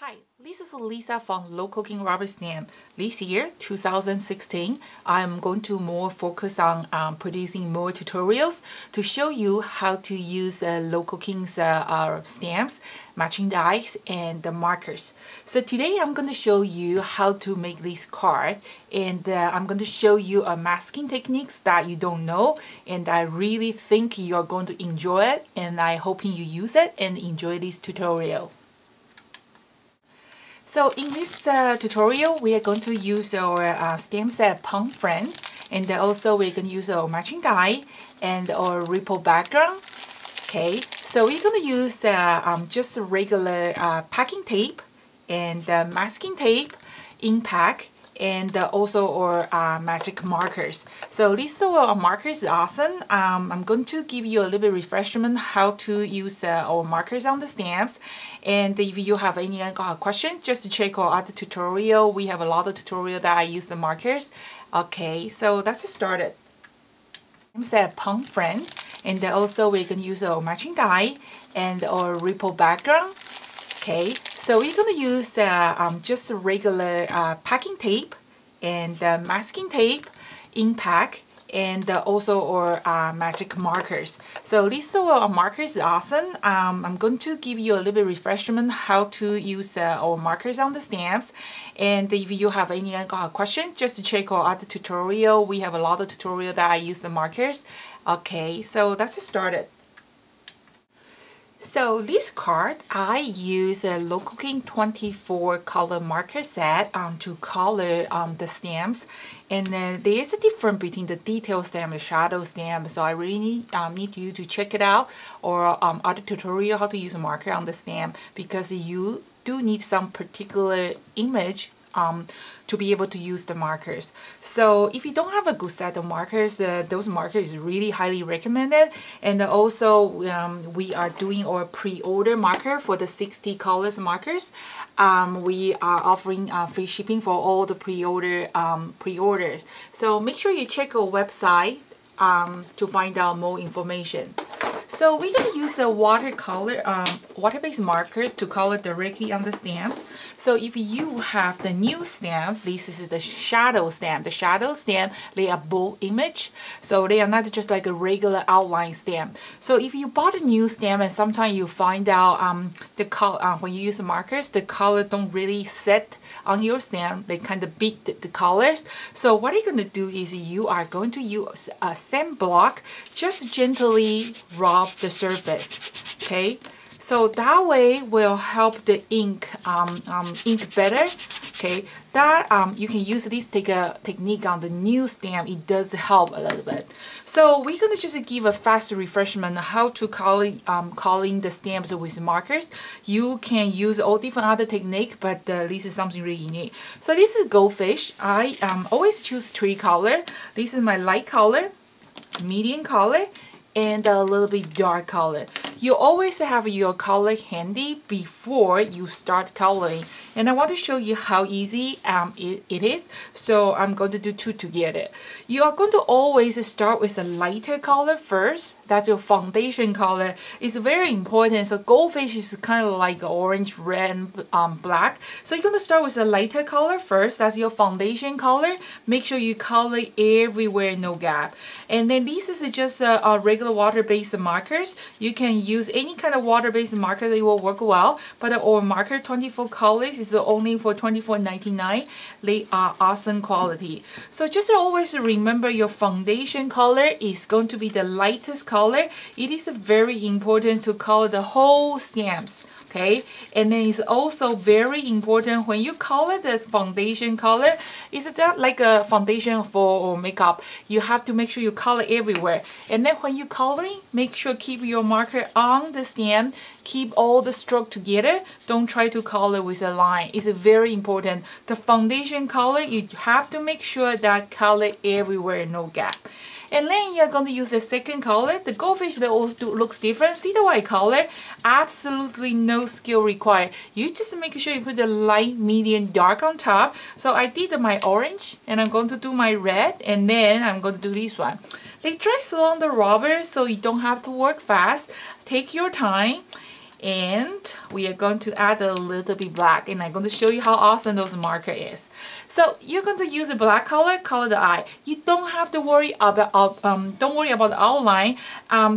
Hi, this is Lisa from Local King Rubber Stamp. This year, 2016, I'm going to more focus on producing more tutorials to show you how to use the Local King's stamps, matching dies, and the markers. So today I'm going to show you how to make this card, and I'm going to show you masking techniques that you don't know, and I really think you're going to enjoy it, and I'm hoping you use it and enjoy this tutorial. So in this tutorial, we are going to use our stamp set palm frame, and also we're going to use our matching die and our ripple background. Okay, so we're going to use just regular packing tape and masking tape, impact, and also our magic markers. So these markers is awesome. I'm going to give you a little bit refreshment how to use our markers on the stamps. And if you have any question, just check our other tutorial. We have a lot of tutorial that I use the markers. Okay, so let's start it. Set palm frame, and also we're going to use our matching die and our ripple background. Okay, so we're going to use just regular packing tape and masking tape, impact, and also our magic markers. So these markers is awesome. I'm going to give you a little bit refreshment how to use our markers on the stamps. And if you have any question, just check our other tutorial. We have a lot of tutorial that I use the markers. Okay, so let's start it. So this card, I use a Local King 24 color marker set to color the stamps. And then there is a difference between the detail stamp and shadow stamp. So I really need you to check it out, or other tutorial how to use a marker on the stamp, because you do need some particular image to be able to use the markers. So if you don't have a good set of markers, those markers is really highly recommended. And also we are doing our pre-order marker for the 60 colors markers. We are offering free shipping for all the pre-orders. So make sure you check our website to find out more information. So we're going to use the water-based markers to color directly on the stamps. So if you have the new stamps, this is the shadow stamp. The shadow stamp, they are bold image, so they are not just like a regular outline stamp. So if you bought a new stamp and sometimes you find out the color when you use the markers, the color don't really set on your stamp. They kind of beat the colors. So what you're going to do is you are going to use a stamp block, just gently rub the surface. Okay, so that way will help the ink better. Okay, that you can use this technique on the new stamp. It does help a little bit. So we're gonna just give a fast refreshment how to coloring the stamps with markers. You can use all different other technique, but this is something really unique. So this is goldfish. I always choose 3 color. This is my light color, medium color, and a little bit dark color. You always have your color handy before you start coloring, and I want to show you how easy it is. So I'm going to do 2 together. You are going to always start with a lighter color first. That's your foundation color. It's very important. So goldfish is kind of like orange, red, black. So you're going to start with a lighter color first. That's your foundation color. Make sure you color everywhere, no gap. And then this is just a regular water-based markers. You can use any kind of water-based marker that will work well, but our marker 24 colors is only for $24.99. They are awesome quality. So just always remember your foundation color is going to be the lightest color. It is very important to color the whole stamps. Okay, and then it's also very important when you color the foundation color, it's not like a foundation for makeup. You have to make sure you color everywhere. And then when you coloring, make sure keep your marker on the stamp, keep all the stroke together. Don't try to color with a line. It's very important. The foundation color, you have to make sure that color everywhere, no gap. And then you're going to use the second color. The goldfish that also looks different. See the white color? Absolutely no skill required. You just make sure you put the light, medium, dark on top. So I did my orange, and I'm going to do my red, and then I'm going to do this one. They dry along the rubber, so you don't have to work fast. Take your time. And we are going to add a little bit black, and I'm going to show you how awesome those marker is. So you're going to use the black color the eye. You don't have to worry about the outline.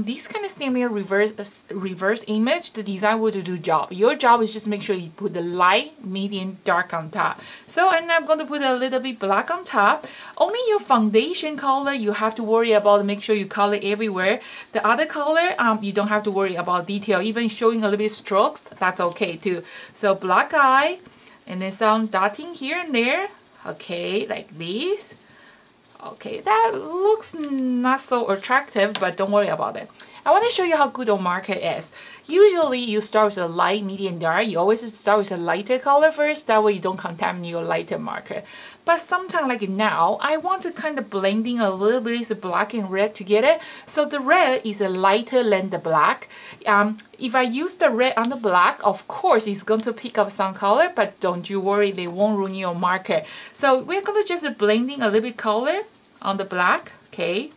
These kind of stamp here reverse image. The design will do job. Your job is just make sure you put the light, medium, dark on top. So and I'm going to put a little bit black on top. Only your foundation color you have to worry about. Make sure you color everywhere. The other color you don't have to worry about detail. Even showing a little bit strokes, that's okay too. So black eye, and then some dotting here and there. Okay, like this. Okay, that looks not so attractive, but don't worry about it. I want to show you how good a marker is. Usually you start with a light, medium, dark. You always start with a lighter color first, that way you don't contaminate your lighter marker. But sometimes like now, I want to kind of blending a little bit of black and red together. So the red is a lighter than the black. If I use the red on the black, of course it's going to pick up some color, but don't you worry, they won't ruin your marker. So we're going to just blending a little bit color on the black, okay?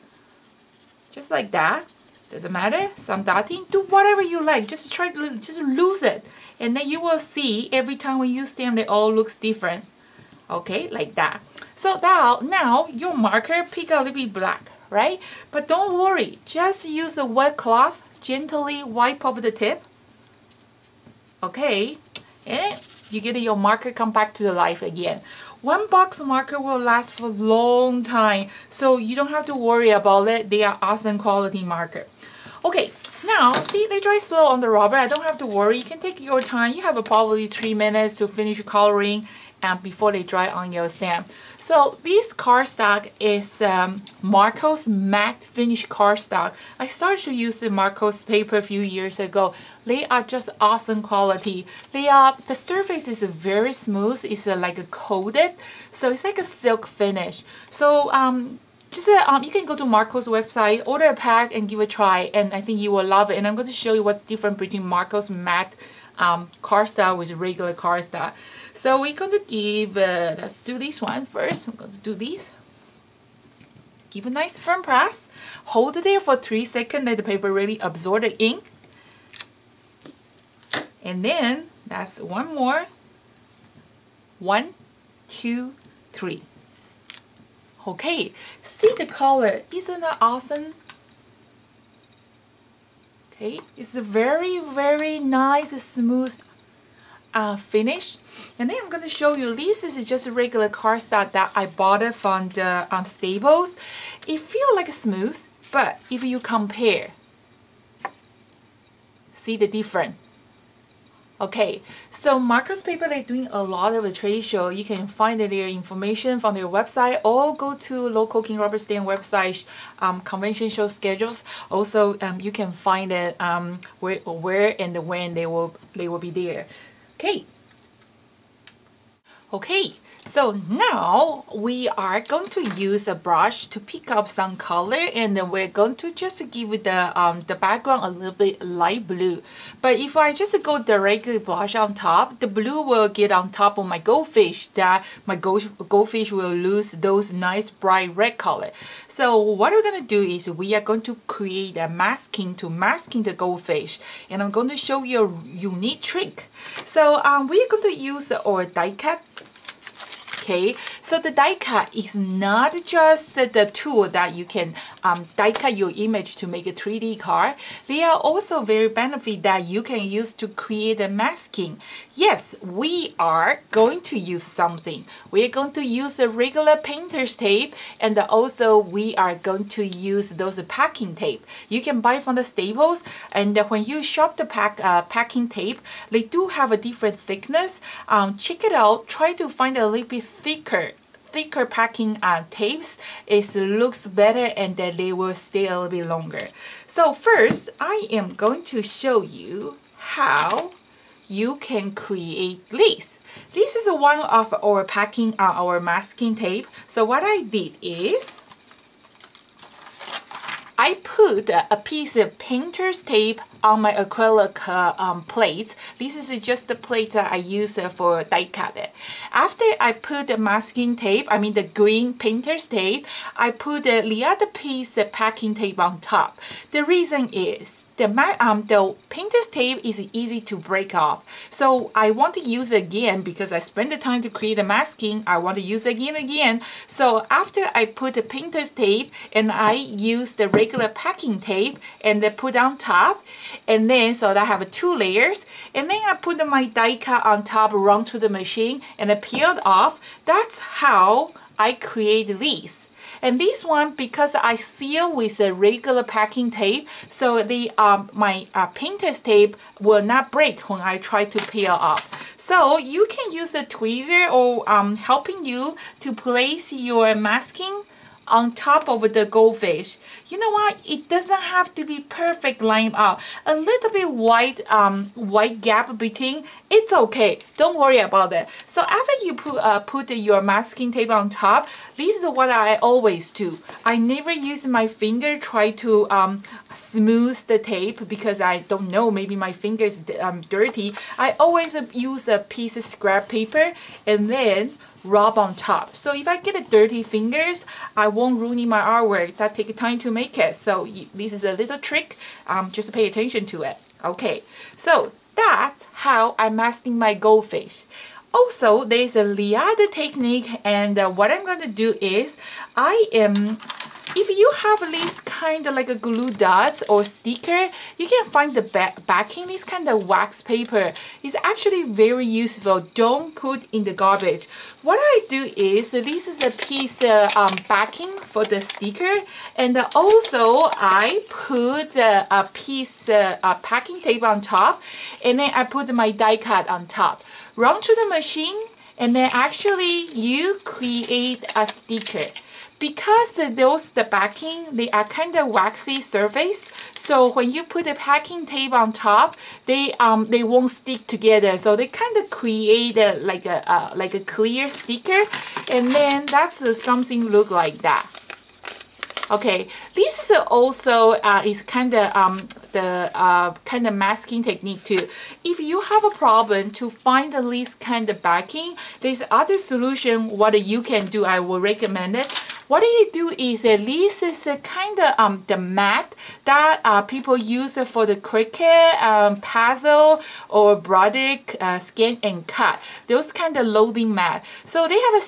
Just like that. Doesn't matter, some dotting, do whatever you like, just try to just lose it, and then you will see every time we use them they all looks different. Okay, like that. So now your marker pick a little bit black, right? But don't worry, just use a wet cloth, gently wipe off the tip. Okay, and you get your marker come back to the life again. One box marker will last for a long time, so you don't have to worry about it. They are awesome quality marker. Okay, now see they dry slow on the rubber. I don't have to worry. You can take your time. You have probably 3 minutes to finish coloring and before they dry on your stamp. So this cardstock is Marcos matte finish cardstock. I started to use the Marcos paper a few years ago. They are just awesome quality. The surface is very smooth. It's like a coated, so it's like a silk finish. So you can go to Marcos website, order a pack and give it a try, and I think you will love it. And I'm going to show you what's different between Marcos matte cardstock with regular cardstock. So we're going to give, let's do this one first. I'm going to do this. Give a nice firm press. Hold it there for 3 seconds, let the paper really absorb the ink. And then, that's one more. 1, 2, 3. Okay, see the color, isn't that awesome? Okay, it's a very, very nice, smooth finish. And then I'm going to show you, this is just a regular cardstock that I bought it from the Staples. It feels like smooth, but if you compare, see the difference. Okay, so Marcos paper, they're doing a lot of a trade show. You can find their information from their website, or go to local King Robert Stamp website convention show schedules. Also, you can find it where and when they will be there. Okay, so now we are going to use a brush to pick up some color, and then we're going to just give the background a little bit light blue. But if I just go directly blush on top, the blue will get on top of my goldfish, that my goldfish will lose those nice bright red color. So what we're going to do is we are going to create a masking to masking the goldfish, and I'm going to show you a unique trick. So we're going to use our die cut. Okay, so the die cut is not just the tool that you can die cut your image to make a 3D card. They are also very benefit that you can use to create a masking. Yes, we are going to use something. We are going to use the regular painter's tape, and also we are going to use those packing tape. You can buy from the Staples, and when you shop the packing tape, they do have a different thickness. Check it out. Try to find a little bit thicker packing tapes. It looks better, and then they will stay a little bit longer. So first, I am going to show you how you can create this. This is one of our our masking tape. So what I did is I put a piece of painter's tape on my acrylic plates. This is just the plate that I use for die cut it. After I put the masking tape, I mean the green painter's tape, I put the other piece of packing tape on top. The reason is the painter's tape is easy to break off. So I want to use it again because I spent the time to create the masking. I want to use it again. So after I put the painter's tape and I use the regular packing tape and then put on top, and then so that I have 2 layers, and then I put my die cut on top, run through the machine, and I peeled off. That's how I create these. And this one, because I seal with a regular packing tape, so the my painter's tape will not break when I try to peel off. So you can use the tweezer or helping you to place your masking on top of the goldfish. You know what? It doesn't have to be perfect line out. A little bit white gap between, it's okay. Don't worry about that. So after you put your masking tape on top, this is what I always do. I never use my finger try to smooth the tape because I don't know, maybe my finger is dirty. I always use a piece of scrap paper and then rub on top. So if I get a dirty fingers, I won't ruin my artwork. That takes time to make it. So this is a little trick. Just pay attention to it. Okay, so that's how I'm masking my goldfish. Also, there's the other technique, and what I'm going to do is if you have this kind of like a glue dots or sticker, you can find the backing, this kind of wax paper. It's actually very useful. Don't put in the garbage. What I do is, this is a piece backing for the sticker, and also I put a piece packing tape on top, and then I put my die cut on top. Run to the machine, and then actually you create a sticker. Because the backing, they are kind of waxy surface, so when you put the packing tape on top, they won't stick together. So they kind of create like a clear sticker, and then that's something look like that. Okay, this is also is kind of the kind of masking technique too. If you have a problem to find the least kind of backing, there's other solution what you can do. I will recommend it. What you do is this is a kind of the mat that people use for the Cricut, puzzle, or Broderick scan and cut. Those kind of loading mat. So they have a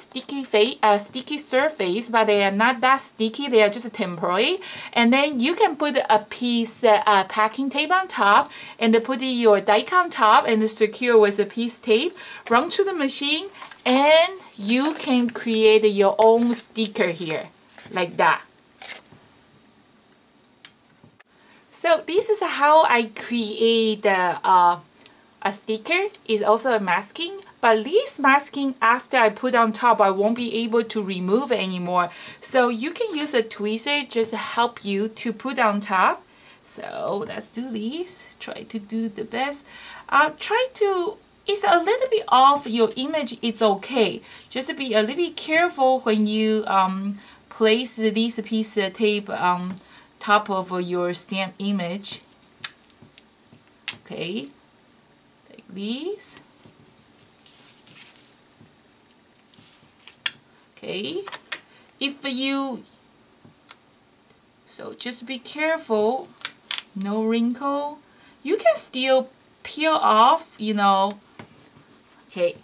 sticky surface, but they are not that sticky. They are just temporary. And then you can put a piece packing tape on top, and put your die cut on top, and secure with a piece tape. Run to the machine, and you can create your own sticker here, like that. So this is how I create a sticker. It's also a masking, but this masking, after I put on top, I won't be able to remove it anymore. So you can use a tweezer just to help you to put on top. So let's do this. Try to do the best. It's a little bit off your image, it's okay. Just be a little bit careful when you place this piece of tape on top of your stamp image. Okay, like this. Okay, so just be careful, no wrinkle. You can still peel off, you know. Okay,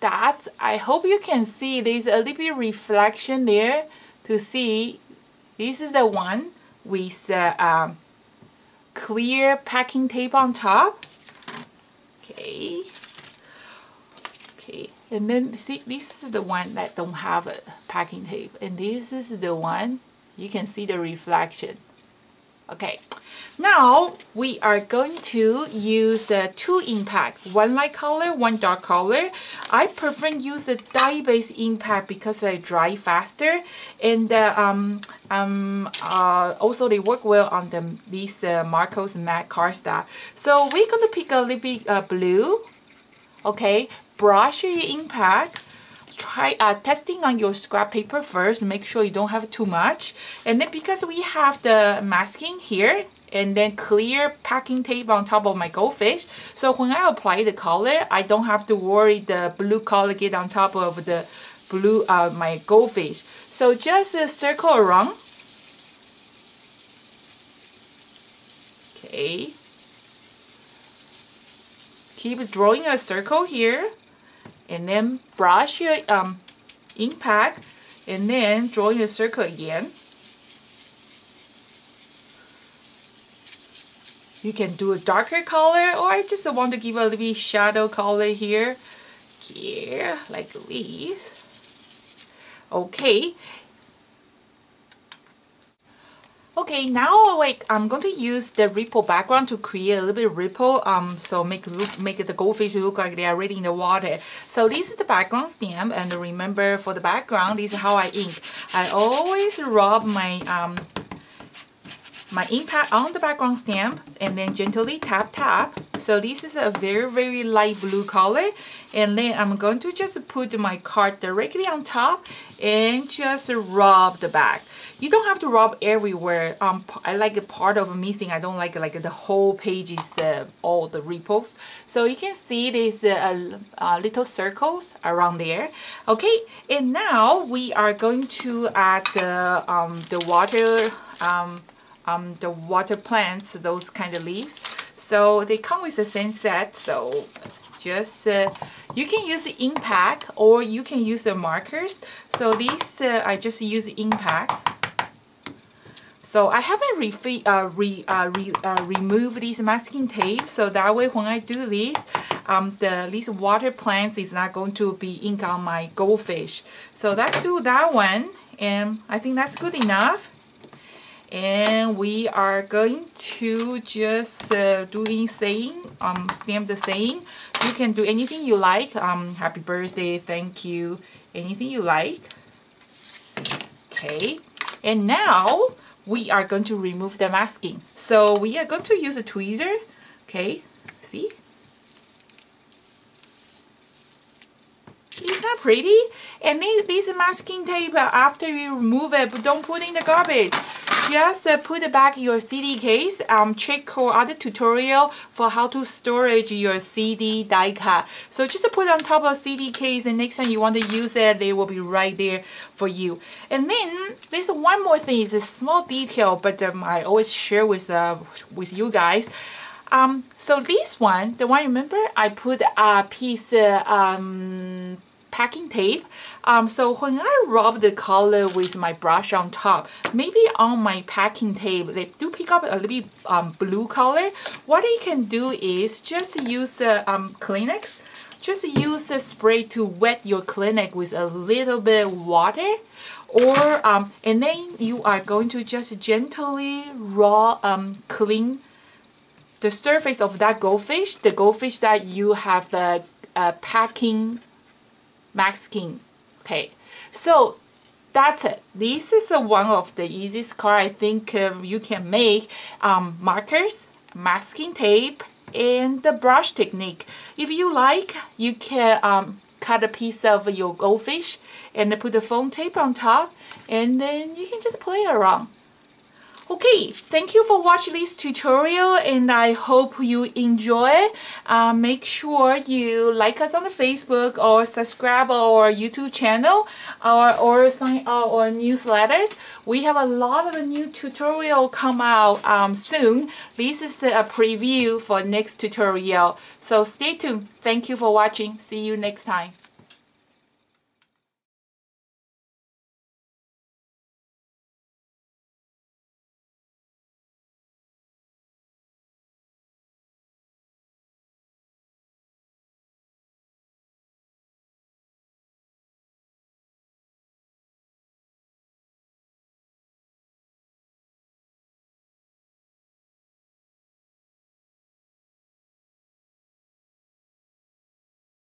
I hope you can see there's a little bit reflection there to see. This is the one with clear packing tape on top. Okay, and then see, this is the one that don't have a packing tape, and this is the one you can see the reflection. Okay, now we are going to use the 2 impact, one light color, one dark color. I prefer use the dye-based impact because they dry faster, and also they work well on these Marcos matte cardstock. So we're going to pick a little bit blue. Okay, brush your impact. Try testing on your scrap paper first. Make sure you don't have too much. And then because we have the masking here, and then clear packing tape on top of my goldfish, so when I apply the color, I don't have to worry the blue color get on top of the blue my goldfish. So just circle around. Okay. Keep drawing a circle here, and then brush your impact, and then drawing a circle again. You can do a darker color, or I just want to give a little bit shadow color here, like this. Okay. Okay, now I'm going to use the ripple background to create a little bit of ripple, so make the goldfish look like they are already in the water. So this is the background stamp, and remember for the background, this is how I ink. I always rub my my impact on the background stamp and then gently tap. So this is a very light blue color, and then I'm going to just put my card directly on top and just rub the back. You don't have to rub everywhere. I like a part of missing. I don't like the whole page is all the ripples. So you can see there's little circles around there. Okay, and now we are going to add the water plants, those kind of leaves. So they come with the same set. So just you can use the impact or you can use the markers. So these I just use the impact. So I haven't removed these masking tape, so that way when I do this, these water plants is not going to be ink on my goldfish. So let's do that one, and I think that's good enough. And we are going to just doing saying, stamp the saying. You can do anything you like. Happy birthday, thank you, anything you like. Okay, and now we are going to remove the masking. So we are going to use a tweezer. Okay, see? Isn't that pretty? And this masking tape, after you remove it, but don't put it in the garbage. Just put it back in your CD case. Check our other tutorial for how to storage your CD die cut. So just put it on top of CD case, and next time you want to use it, they will be right there for you. And then there's one more thing. It's a small detail, but I always share with you guys. So this one, the one remember, I put a piece packing tape. So when I rub the color with my brush on top, maybe on my packing tape, they do pick up a little bit blue color. What you can do is just use the Kleenex. Just use the spray to wet your Kleenex with a little bit of water. Or, and then you are going to just gently clean the surface of that goldfish, the goldfish that you have the packing masking tape. So that's it. This is one of the easiest card I think you can make. Markers, masking tape, and the brush technique. If you like, you can cut a piece of your goldfish and put the foam tape on top, and then you can just play around. Okay, thank you for watching this tutorial, and I hope you enjoy. Make sure you like us on the Facebook or subscribe our YouTube channel or sign up our newsletters. We have a lot of new tutorial come out soon. This is a preview for next tutorial. So stay tuned. Thank you for watching. See you next time.